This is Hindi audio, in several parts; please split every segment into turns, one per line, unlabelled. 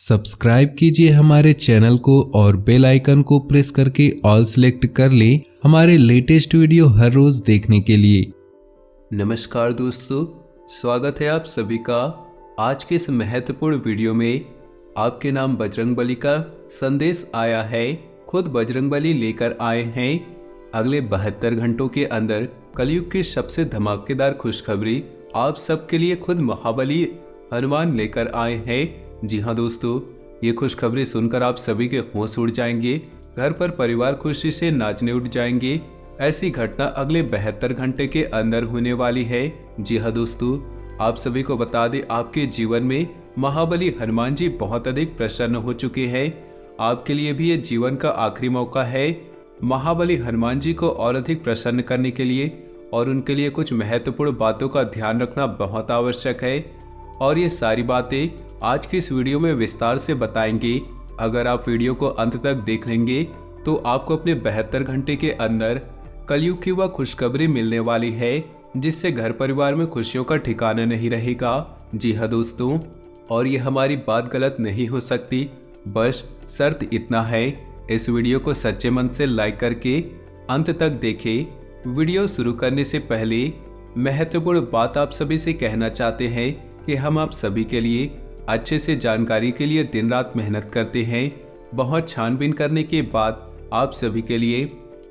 सब्सक्राइब कीजिए हमारे चैनल को और बेल आइकन को प्रेस करके ऑल सेलेक्ट कर लें हमारे लेटेस्ट वीडियो हर रोज देखने के लिए।
नमस्कार दोस्तों, स्वागत है आप सभी का आज के इस महत्वपूर्ण वीडियो में। आपके नाम बजरंगबली का संदेश आया है। खुद बजरंगबली लेकर आए हैं अगले 72 घंटों के अंदर कलयुग की सबसे धमाकेदार खुशखबरी आप सबके लिए खुद महाबली हनुमान लेकर आए हैं। जी हाँ दोस्तों, ये खुशखबरी सुनकर आप सभी के होश उड़ जाएंगे, घर पर परिवार खुशी से नाचने उठ जाएंगे। ऐसी घटना अगले 72 घंटे के अंदर होने वाली है। जी हाँ दोस्तों, आप सभी को बता दें, आपके जीवन में महाबली हनुमान जी बहुत अधिक प्रसन्न हो चुके हैं। आपके लिए भी ये जीवन का आखिरी मौका है महाबली हनुमान जी को और अधिक प्रसन्न करने के लिए, और उनके लिए कुछ महत्वपूर्ण बातों का ध्यान रखना बहुत आवश्यक है। और ये सारी बातें आज की इस वीडियो में विस्तार से बताएंगे। अगर आप वीडियो को अंत तक देख लेंगे तो आपको अपने 72 घंटे के अंदर कलयुग की वह खुशखबरी मिलने वाली है जिससे घर परिवार में खुशियों का ठिकाना नहीं रहेगा। जी हाँ दोस्तों, और ये हमारी बात गलत नहीं हो सकती। बस शर्त इतना है, इस वीडियो को सच्चे मन से लाइक करके अंत तक देखें। वीडियो शुरू करने से पहले महत्वपूर्ण बात आप सभी से कहना चाहते हैं कि हम आप सभी के लिए अच्छे से जानकारी के लिए दिन रात मेहनत करते हैं। बहुत छानबीन करने के बाद आप सभी के लिए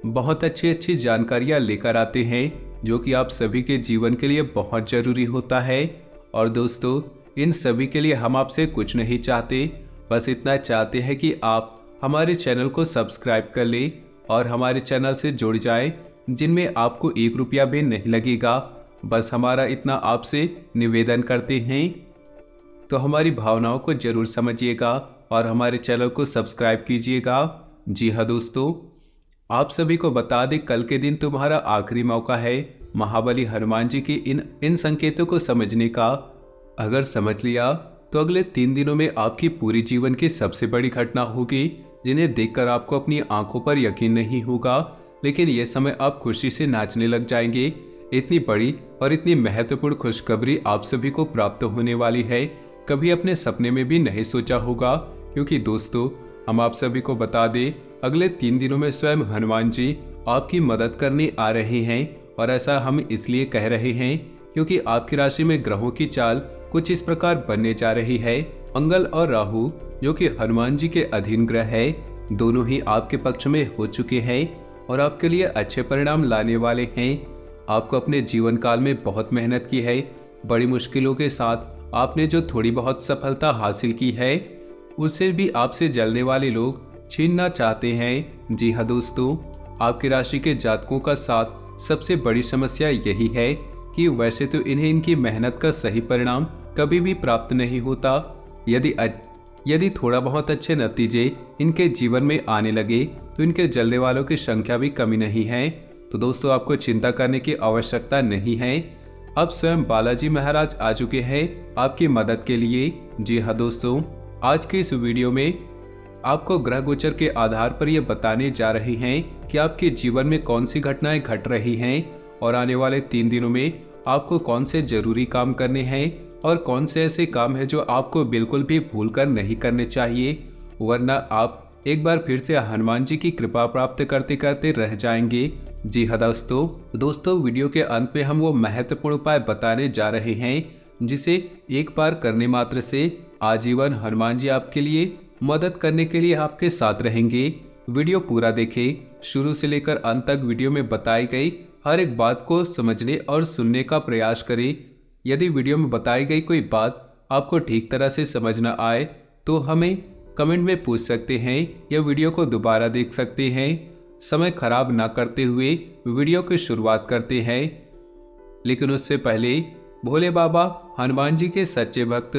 बहुत अच्छी जानकारियाँ लेकर आते हैं जो कि आप सभी के जीवन के लिए बहुत ज़रूरी होता है। और दोस्तों, इन सभी के लिए हम आपसे कुछ नहीं चाहते, बस इतना चाहते हैं कि आप हमारे चैनल को सब्सक्राइब कर लें और हमारे चैनल से जुड़ जाएं, जिनमें आपको 1 रुपया भी नहीं लगेगा। बस हमारा इतना आपसे निवेदन करते हैं, तो हमारी भावनाओं को जरूर समझिएगा और हमारे चैनल को सब्सक्राइब कीजिएगा। जी हाँ दोस्तों, आप सभी को बता दें, कल के दिन तुम्हारा आखिरी मौका है महाबली हनुमान जी की इन संकेतों को समझने का। अगर समझ लिया तो अगले 3 दिनों में आपकी पूरी जीवन की सबसे बड़ी घटना होगी जिन्हें देखकर आपको अपनी आंखों पर यकीन नहीं होगा, लेकिन यह समय आप खुशी से नाचने लग जाएंगे। इतनी बड़ी और इतनी महत्वपूर्ण खुशखबरी आप सभी को प्राप्त होने वाली है, कभी अपने सपने में भी नहीं सोचा होगा। क्योंकि दोस्तों, हम आप सभी को बता दें, अगले 3 दिनों में स्वयं हनुमान जी आपकी मदद करने आ रहे हैं। और ऐसा हम इसलिए कह रहे हैं क्योंकि आपकी राशि में ग्रहों की चाल कुछ इस प्रकार बनने जा रही है। मंगल और राहु, जो कि हनुमान जी के अधीन ग्रह है, दोनों ही आपके पक्ष में हो चुके हैं और आपके लिए अच्छे परिणाम लाने वाले हैं। आपको अपने जीवन काल में बहुत मेहनत की है, बड़ी मुश्किलों के साथ आपने जो थोड़ी बहुत सफलता हासिल की है, उससे भी आपसे जलने वाले लोग छीनना चाहते हैं। जी हाँ दोस्तों, आपकी राशि के जातकों का साथ सबसे बड़ी समस्या यही है कि वैसे तो इन्हें इनकी मेहनत का सही परिणाम कभी भी प्राप्त नहीं होता। यदि थोड़ा बहुत अच्छे नतीजे इनके जीवन में आने लगे तो इनके जलने वालों की संख्या भी कमी नहीं है। तो दोस्तों, आपको चिंता करने की आवश्यकता नहीं है। अब स्वयं बालाजी महाराज आ चुके हैं आपकी मदद के लिए। जी हाँ दोस्तों, आज के इस वीडियो में आपको ग्रह गोचर के आधार पर यह बताने जा रहे हैं कि आपके जीवन में कौन सी घटनाएं घट रही हैं और आने वाले 3 दिनों में आपको कौन से जरूरी काम करने हैं और कौन से ऐसे काम हैं जो आपको बिल्कुल भी भूलकर नहीं करने चाहिए, वरना आप एक बार फिर से हनुमान जी की कृपा प्राप्त करते करते रह जाएंगे। जी हाँ दोस्तों, वीडियो के अंत में हम वो महत्वपूर्ण उपाय बताने जा रहे हैं जिसे एक बार करने मात्र से आजीवन हनुमान जी आपके लिए मदद करने के लिए आपके साथ रहेंगे। वीडियो पूरा देखें, शुरू से लेकर अंत तक वीडियो में बताई गई हर एक बात को समझने और सुनने का प्रयास करें। यदि वीडियो में बताई गई कोई बात आपको ठीक तरह से समझ न आए तो हमें कमेंट में पूछ सकते हैं या वीडियो को दोबारा देख सकते हैं। समय खराब ना करते हुए वीडियो की शुरुआत करते हैं, लेकिन उससे पहले भोले बाबा हनुमान जी के सच्चे भक्त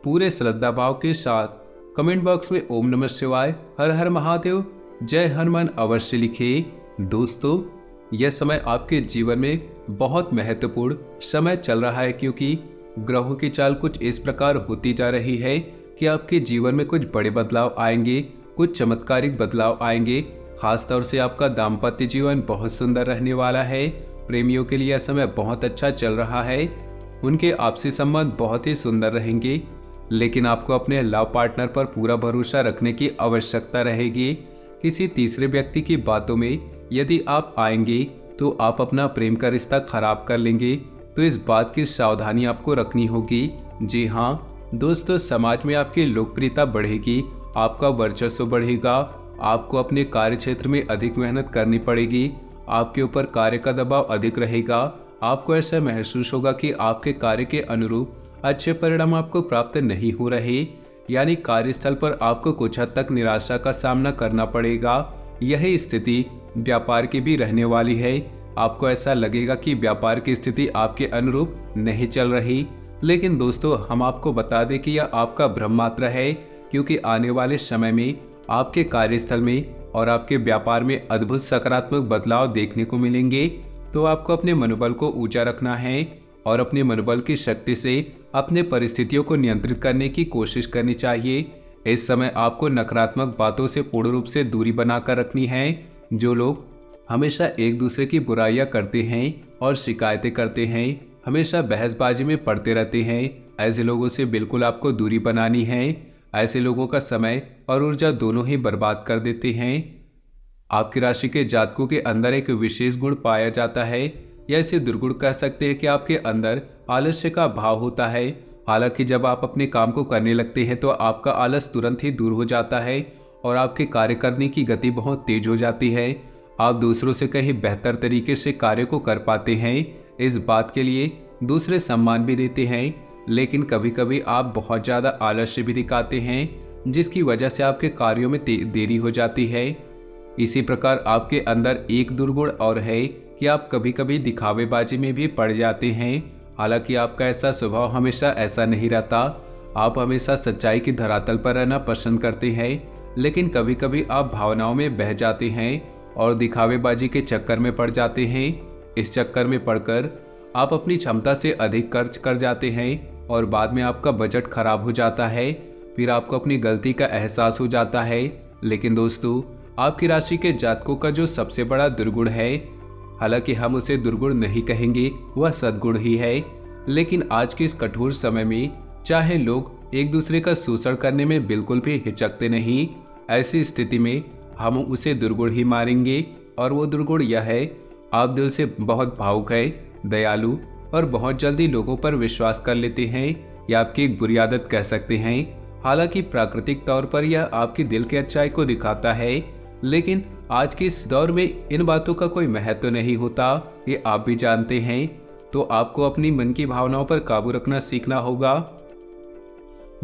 पूरे श्रद्धा भाव के साथ कमेंट बॉक्स में ओम नमः शिवाय, हर हर महादेव, जय हनुमान अवश्य लिखें। दोस्तों, यह समय आपके जीवन में बहुत महत्वपूर्ण समय चल रहा है क्योंकि ग्रहों की चाल कुछ इस प्रकार होती जा रही है कि आपके जीवन में कुछ बड़े बदलाव आएंगे, कुछ चमत्कारिक बदलाव आएंगे। खासतौर से आपका दाम्पत्य जीवन बहुत सुंदर रहने वाला है। प्रेमियों के लिए यह समय बहुत अच्छा चल रहा है, उनके आपसी संबंध बहुत ही सुंदर रहेंगे। लेकिन आपको अपने लव पार्टनर पर पूरा भरोसा रखने की आवश्यकता रहेगी। किसी तीसरे व्यक्ति की बातों में यदि आप आएंगे तो आप अपना प्रेम का रिश्ता खराब कर लेंगे, तो इस बात की सावधानी आपको रखनी होगी। जी हाँ दोस्तों, समाज में आपकी लोकप्रियता बढ़ेगी, आपका वर्चस्व बढ़ेगा, आपको अपने कार्य क्षेत्र में अधिक मेहनत करनी पड़ेगी, आपके ऊपर कार्य का दबाव अधिक रहेगा। आपको ऐसा महसूस होगा कि आपके कार्य के अनुरूप अच्छे परिणाम आपको प्राप्त नहीं हो रहे, यानी कार्यस्थल पर आपको कुछ हद तक निराशा का सामना करना पड़ेगा। यही स्थिति व्यापार की भी रहने वाली है। आपको ऐसा लगेगा कि व्यापार की स्थिति आपके अनुरूप नहीं चल रही, लेकिन दोस्तों हम आपको बता दें कि यह आपका भ्रम मात्र है, क्योंकि आने वाले समय में आपके कार्यस्थल में और आपके व्यापार में अद्भुत सकारात्मक बदलाव देखने को मिलेंगे। तो आपको अपने मनोबल को ऊंचा रखना है और अपने मनोबल की शक्ति से अपने परिस्थितियों को नियंत्रित करने की कोशिश करनी चाहिए। इस समय आपको नकारात्मक बातों से पूर्ण रूप से दूरी बनाकर रखनी है। जो लोग हमेशा एक दूसरे की बुराइयां करते हैं और शिकायतें करते हैं, हमेशा बहसबाजी में पड़ते रहते हैं, ऐसे लोगों से बिल्कुल आपको दूरी बनानी है। ऐसे लोगों का समय और ऊर्जा दोनों ही बर्बाद कर देते हैं। आपकी राशि के जातकों के अंदर एक विशेष गुण पाया जाता है, या इसे दुर्गुण कह सकते हैं कि आपके अंदर आलस्य का भाव होता है। हालांकि जब आप अपने काम को करने लगते हैं तो आपका आलस तुरंत ही दूर हो जाता है और आपके कार्य करने की गति बहुत तेज हो जाती है। आप दूसरों से कहीं बेहतर तरीके से कार्य को कर पाते हैं। इस बात के लिए दूसरे सम्मान भी देते हैं, लेकिन कभी कभी आप बहुत ज़्यादा आलस्य भी दिखाते हैं, जिसकी वजह से आपके कार्यों में देरी हो जाती है। इसी प्रकार आपके अंदर एक दुर्गुण और है कि आप कभी कभी दिखावेबाजी में भी पड़ जाते हैं। हालांकि आपका ऐसा स्वभाव हमेशा ऐसा नहीं रहता। आप हमेशा सच्चाई की धरातल पर रहना पसंद करते हैं, लेकिन कभी कभी आप भावनाओं में बह जाते हैं और दिखावेबाजी के चक्कर में पड़ जाते हैं। इस चक्कर में पड़कर आप अपनी क्षमता से अधिक खर्च कर जाते हैं और बाद में आपका बजट खराब हो जाता है। फिर आपको अपनी गलती का एहसास हो जाता है। लेकिन दोस्तों, आपकी राशि के जातकों का जो सबसे बड़ा दुर्गुण है, हालांकि हम उसे दुर्गुण नहीं कहेंगे, वह सद्गुण ही है। लेकिन आज के इस कठोर समय में चाहे लोग एक दूसरे का शोषण करने में बिल्कुल भी हिचकते नहीं, ऐसी स्थिति में हम उसे दुर्गुण ही मारेंगे। और वो दुर्गुण यह है, आप दिल से बहुत भावुक है, दयालु और बहुत जल्दी लोगों पर विश्वास कर लेते हैं। यह आपकी एक बुरी आदत कह सकते हैं। हालांकि प्राकृतिक तौर पर यह आपकी दिल की अच्छाई को दिखाता है, लेकिन आज के इस दौर में इन बातों का कोई महत्व नहीं होता, ये आप भी जानते हैं। तो आपको अपनी मन की भावनाओं पर काबू रखना सीखना होगा।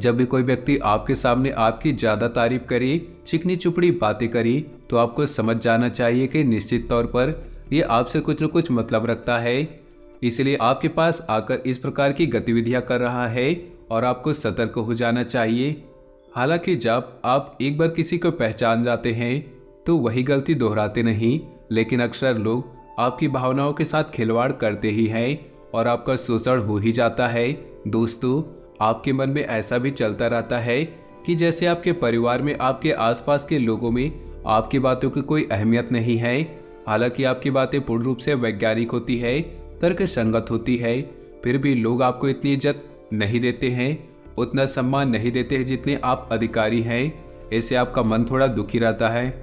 जब भी कोई व्यक्ति आपके सामने आपकी ज्यादा तारीफ करे, चिकनी चुपड़ी बातें करे, तो आपको समझ जाना चाहिए कि निश्चित तौर पर यह आपसे कुछ न कुछ मतलब रखता है, इसलिए आपके पास आकर इस प्रकार की गतिविधियां कर रहा है और आपको सतर्क हो जाना चाहिए। हालांकि जब आप एक बार किसी को पहचान जाते हैं तो वही गलती दोहराते नहीं, लेकिन अक्सर लोग आपकी भावनाओं के साथ खिलवाड़ करते ही हैं और आपका शोषण हो ही जाता है। दोस्तों, आपके मन में ऐसा भी चलता रहता है कि जैसे आपके परिवार में, आपके आसपास के लोगों में आपकी बातों की कोई अहमियत नहीं है। हालांकि आपकी बातें पूर्ण रूप से वैज्ञानिक होती है, तर्क संगत होती है, फिर भी लोग आपको इतनी इज्जत नहीं देते हैं, उतना सम्मान नहीं देते हैं जितने आप अधिकारी हैं। इससे आपका मन थोड़ा दुखी रहता है।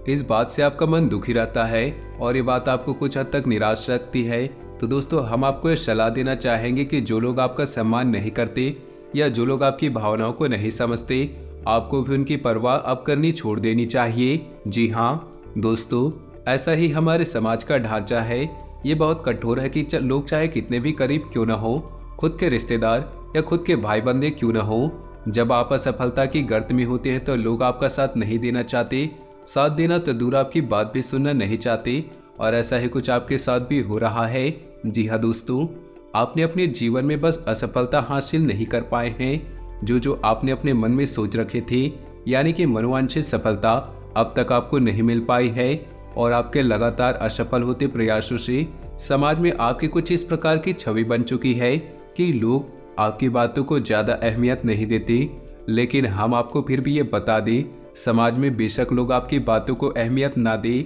इस बात से आपका मन दुखी रहता है और ये बात आपको कुछ हद तक निराश रखती है। तो दोस्तों, हम आपको ये सलाह देना चाहेंगे कि जो लोग आपका सम्मान नहीं करते या जो लोग आपकी भावनाओं को नहीं समझते, आपको भी उनकी परवाह अब करनी छोड़ देनी चाहिए। जी हाँ दोस्तों, ऐसा ही हमारे समाज का ढांचा है। ये बहुत कठोर है कि लोग चाहे कितने भी करीब क्यों ना हो, खुद के रिश्तेदार या खुद के भाई बंदे क्यों ना हो, जब आप असफलता की गर्त में होते हैं तो लोग आपका साथ नहीं देना चाहते। साथ देना तो दूर, आपकी बात भी सुनना नहीं चाहते। और ऐसा ही कुछ आपके साथ भी हो रहा है। जी हाँ दोस्तों, आपने अपने जीवन में बस असफलता हासिल नहीं कर पाए हैं। जो आपने अपने मन में सोच रखे थे, यानी कि मनोवांछित सफलता, अब तक आपको नहीं मिल पाई है। और आपके लगातार असफल होते प्रयासों से समाज में आपकी कुछ इस प्रकार की छवि बन चुकी है कि लोग आपकी बातों को ज़्यादा अहमियत नहीं देते। लेकिन हम आपको फिर भी ये बता दें, समाज में बेशक लोग आपकी बातों को अहमियत ना दें,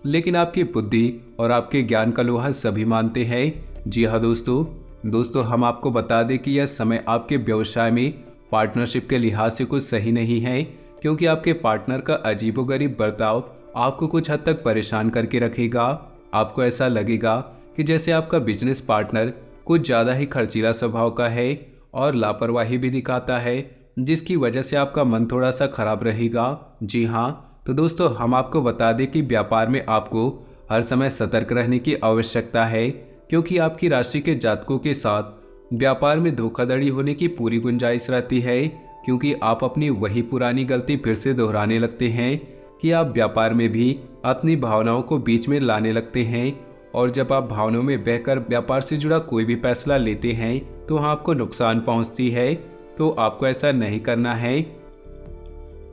लेकिन आपकी बुद्धि और आपके ज्ञान का लोहा सभी मानते हैं। जी हाँ दोस्तों, हम आपको बता दें कि यह समय आपके व्यवसाय में पार्टनरशिप के लिहाज से कुछ सही नहीं है, क्योंकि आपके पार्टनर का अजीबोगरीब बर्ताव आपको कुछ हद तक परेशान करके रखेगा। आपको ऐसा लगेगा कि जैसे आपका बिजनेस पार्टनर कुछ ज़्यादा ही खर्चीला स्वभाव का है और लापरवाही भी दिखाता है, जिसकी वजह से आपका मन थोड़ा सा खराब रहेगा। जी हाँ, तो दोस्तों हम आपको बता दें कि व्यापार में आपको हर समय सतर्क रहने की आवश्यकता है, क्योंकि आपकी राशि के जातकों के साथ व्यापार में धोखाधड़ी होने की पूरी गुंजाइश रहती है, क्योंकि आप अपनी वही पुरानी गलती फिर से दोहराने लगते हैं कि आप व्यापार में भी अपनी भावनाओं को बीच में लाने लगते हैं, और जब आप भावनाओं में बहकर व्यापार से जुड़ा कोई भी फैसला लेते हैं तो वहाँ आपको नुकसान पहुँचती है। तो आपको ऐसा नहीं करना है।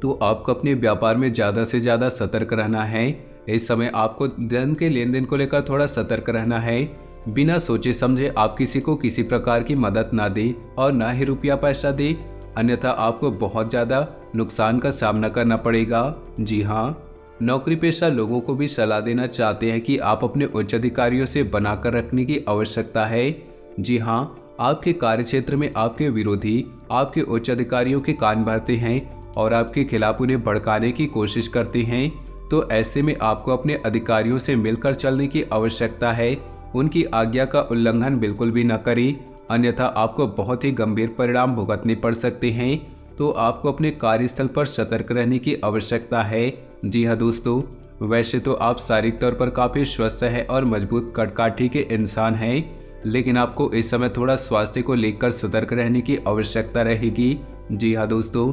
तो आपको अपने व्यापार में ज़्यादा से ज़्यादा सतर्क रहना है। इस समय आपको धन के लेन देन को लेकर थोड़ा सतर्क रहना है। बिना सोचे समझे आप किसी को किसी प्रकार की मदद ना दें और ना ही रुपया पैसा दें, अन्यथा आपको बहुत ज़्यादा नुकसान का सामना करना पड़ेगा। जी हाँ, नौकरी पेशा लोगों को भी सलाह देना चाहते हैं कि आप अपने उच्च अधिकारियों से बनाकर रखने की आवश्यकता है। जी हाँ, आपके कार्यक्षेत्र में आपके विरोधी आपके उच्च अधिकारियों के कान भरते हैं और आपके खिलाफ उन्हें भड़काने की कोशिश करते हैं। तो ऐसे में आपको अपने अधिकारियों से मिलकर चलने की आवश्यकता है। उनकी आज्ञा का उल्लंघन बिल्कुल भी न करें, अन्यथा आपको बहुत ही गंभीर परिणाम भुगतने पड़ सकते हैं। तो आपको अपने कार्यस्थल पर सतर्क रहने की आवश्यकता है। जी हाँ दोस्तों, वैसे तो आप शारीरिक तौर पर काफ़ी स्वस्थ हैं और मजबूत कदकाठी के इंसान हैं, लेकिन आपको इस समय थोड़ा स्वास्थ्य को लेकर सतर्क रहने की आवश्यकता रहेगी। जी हाँ दोस्तों,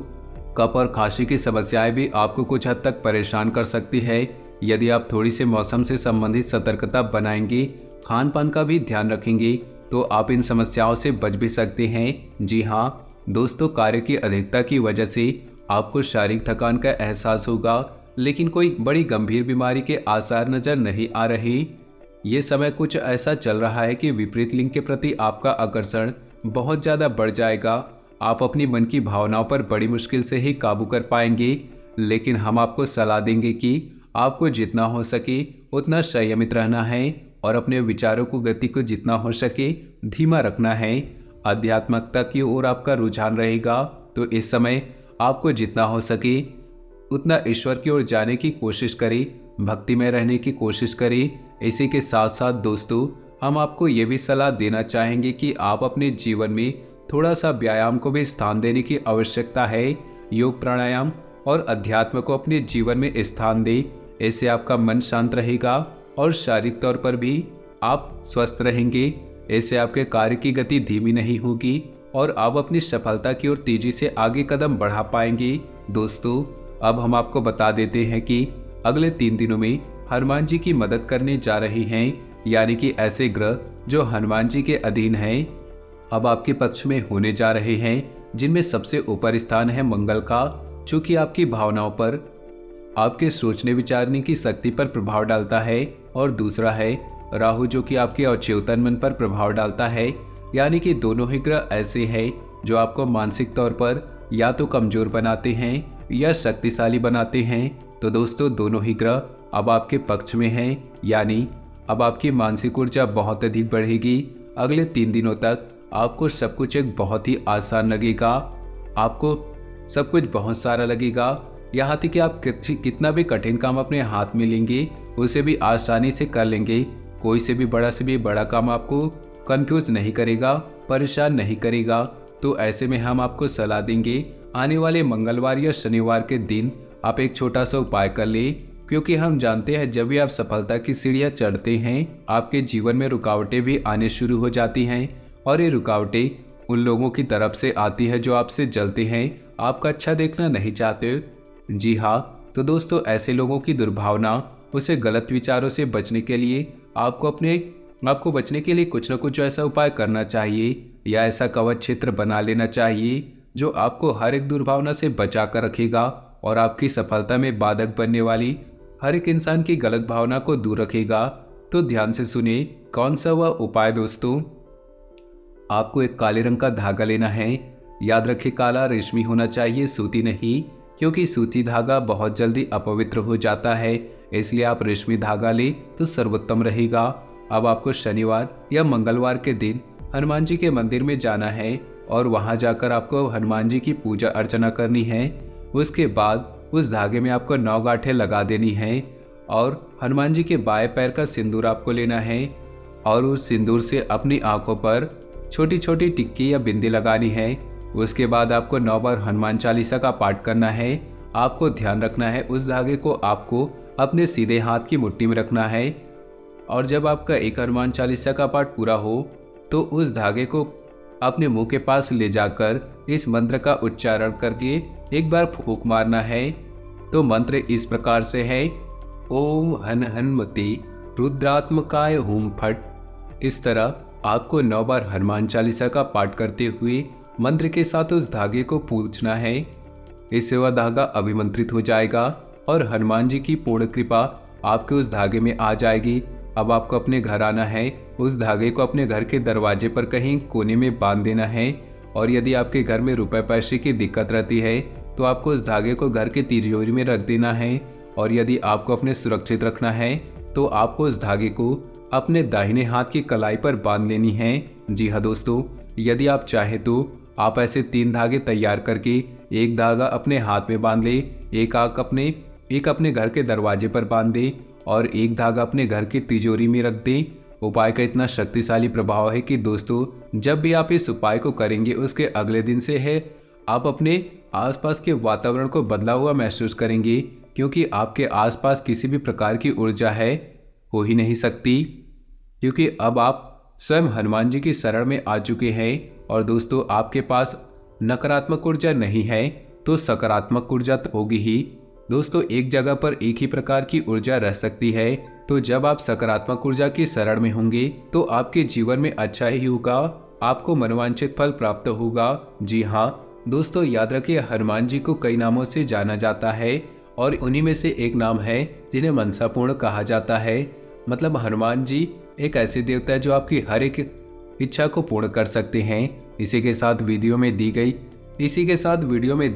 कफ और खांसी की समस्याएं भी आपको कुछ हद तक परेशान कर सकती है। यदि आप थोड़ी सी मौसम से संबंधित सतर्कता बनाएंगे, खान पान का भी ध्यान रखेंगे, तो आप इन समस्याओं से बच भी सकते हैं। जी हाँ दोस्तों, कार्य की अधिकता की वजह से आपको शारीरिक थकान का एहसास होगा, लेकिन कोई बड़ी गंभीर बीमारी के आसार नजर नहीं आ रहे। ये समय कुछ ऐसा चल रहा है कि विपरीत लिंग के प्रति आपका आकर्षण बहुत ज़्यादा बढ़ जाएगा। आप अपनी मन की भावनाओं पर बड़ी मुश्किल से ही काबू कर पाएंगे, लेकिन हम आपको सलाह देंगे कि आपको जितना हो सके उतना संयमित रहना है और अपने विचारों को गति को जितना हो सके धीमा रखना है। आध्यात्मिकता की ओर आपका रुझान रहेगा, तो इस समय आपको जितना हो सके उतना ईश्वर की ओर जाने की कोशिश करें, भक्ति में रहने की कोशिश करें। इसी के साथ साथ दोस्तों, हम आपको ये भी सलाह देना चाहेंगे कि आप अपने जीवन में थोड़ा सा व्यायाम को भी स्थान देने की आवश्यकता है। योग, प्राणायाम और अध्यात्म को अपने जीवन में स्थान दें। इससे आपका मन शांत रहेगा और शारीरिक तौर पर भी आप स्वस्थ रहेंगे। इससे आपके कार्य की गति धीमी नहीं होगी और आप अपनी सफलता की ओर तेजी से आगे कदम बढ़ा पाएंगे। दोस्तों, अब हम आपको बता देते हैं कि अगले 3 दिनों में हनुमान जी की मदद करने जा रहे हैं, यानी कि ऐसे ग्रह जो हनुमान जी के अधीन हैं अब आपके पक्ष में होने जा रहे हैं, जिनमें सबसे ऊपर स्थान है मंगल का, जो कि आपकी भावनाओं पर, आपके सोचने विचारने की शक्ति पर प्रभाव डालता है, और दूसरा है राहु, जो कि आपके अवचेतन मन पर प्रभाव डालता है। यानी कि दोनों ही ग्रह ऐसे हैं जो आपको मानसिक तौर पर या तो कमजोर बनाते हैं या शक्तिशाली बनाते हैं। तो दोस्तों, दोनों ही ग्रह अब आपके पक्ष में हैं, यानी अब आपकी मानसिक ऊर्जा बहुत अधिक बढ़ेगी। अगले 3 दिनों तक आपको सब कुछ एक बहुत ही आसान लगेगा, आपको सब कुछ बहुत सारा लगेगा। यहाँ तक कि आप कितना भी कठिन काम अपने हाथ में लेंगे उसे भी आसानी से कर लेंगे। कोई से भी बड़ा काम आपको कंफ्यूज नहीं करेगा, परेशान नहीं करेगा। तो ऐसे में हम आपको सलाह देंगे, आने वाले मंगलवार या शनिवार के दिन आप एक छोटा सा उपाय कर ले, क्योंकि हम जानते हैं जब भी आप सफलता की सीढ़ियाँ चढ़ते हैं आपके जीवन में रुकावटें भी आने शुरू हो जाती हैं, और ये रुकावटें उन लोगों की तरफ से आती है जो आपसे जलते हैं, आपका अच्छा देखना नहीं चाहते। जी हाँ, तो दोस्तों, ऐसे लोगों की दुर्भावना, उसे गलत विचारों से बचने के लिए आपको बचने के लिए कुछ न कुछ ऐसा उपाय करना चाहिए, या ऐसा कवच क्षेत्र बना लेना चाहिए जो आपको हर एक दुर्भावना से बचा कर रखेगा और आपकी सफलता में बाधक बनने वाली हर एक इंसान की गलत भावना को दूर रखेगा। तो ध्यान से सुनिए कौन सा वह उपाय। दोस्तों, आपको एक काले रंग का धागा लेना है। याद रखें, काला रेशमी होना चाहिए, सूती नहीं, क्योंकि सूती धागा बहुत जल्दी अपवित्र हो जाता है। इसलिए आप रेशमी धागा ले तो सर्वोत्तम रहेगा। अब आपको शनिवार या मंगलवार के दिन हनुमान जी के मंदिर में जाना है और वहां जाकर आपको हनुमान जी की पूजा अर्चना करनी है। उसके बाद उस धागे में आपको 9 गांठें लगा देनी है और हनुमान जी के बाएं पैर का सिंदूर आपको लेना है और उस सिंदूर से अपनी आंखों पर छोटी छोटी टिक्की या बिंदी लगानी है। उसके बाद आपको 9 बार हनुमान चालीसा का पाठ करना है। आपको ध्यान रखना है उस धागे को आपको अपने सीधे हाथ की मुट्ठी में रखना है और जब आपका एक हनुमान चालीसा का पाठ पूरा हो तो उस धागे को अपने मुंह के पास ले जाकर इस मंत्र का उच्चारण करके एक बार फूंक मारना है। तो मंत्र इस प्रकार से है, ओम हन हनुमते रुद्रात्मकाय हुम फट। इस तरह आपको 9 बार हनुमान चालीसा का पाठ करते हुए मंत्र के साथ उस धागे को पूछना है। इससे वह धागा अभिमंत्रित हो जाएगा और हनुमान जी की पूर्ण कृपा आपके उस धागे में आ जाएगी। अब आपको अपने घर आना है, उस धागे को अपने घर के दरवाजे पर कहीं कोने में बांध देना है और यदि आपके घर में रुपए पैसे की दिक्कत रहती है तो आपको उस धागे को घर की तिजोरी में रख देना है और यदि आपको अपने सुरक्षित रखना है तो आपको उस धागे को अपने दाहिने हाथ की कलाई पर बांध लेनी है। जी हाँ दोस्तों, यदि आप चाहे तो आप ऐसे 3 धागे तैयार करके एक धागा अपने हाथ में बांध ले, एक अपने घर के दरवाजे पर बांध दे और एक धागा अपने घर की तिजोरी में रख दे। उपाय का इतना शक्तिशाली प्रभाव है कि दोस्तों जब भी आप इस उपाय को करेंगे उसके अगले दिन से है आप अपने आसपास के वातावरण को बदला हुआ महसूस करेंगे, क्योंकि आपके आसपास किसी भी प्रकार की ऊर्जा है हो ही नहीं सकती, क्योंकि अब आप स्वयं हनुमान जी की शरण में आ चुके हैं। और दोस्तों आपके पास नकारात्मक ऊर्जा नहीं है तो सकारात्मक ऊर्जा तो होगी ही। दोस्तों एक जगह पर एक ही प्रकार की ऊर्जा रह सकती है, तो जब आप सकारात्मक ऊर्जा की शरण में होंगे तो आपके जीवन में अच्छा ही होगा, आपको मनोवांछित फल प्राप्त होगा। जी हाँ दोस्तों, याद रखिए हनुमान जी को कई नामों से जाना जाता है और उन्हीं में से एक नाम है जिन्हें मनसापूर्ण कहा जाता है। मतलब हनुमान जी एक ऐसे देवता है जो आपकी हर एक इच्छा को पूर्ण कर सकते हैं। इसी के साथ वीडियो में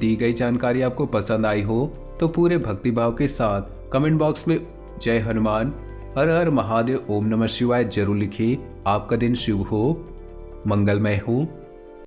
दी गई जानकारी आपको पसंद आई हो तो पूरे भक्तिभाव के साथ कमेंट बॉक्स में जय हनुमान, हर हर महादेव, ओम नमः शिवाय जरूर लिखिए। आपका दिन शुभ हो, मंगलमय हो।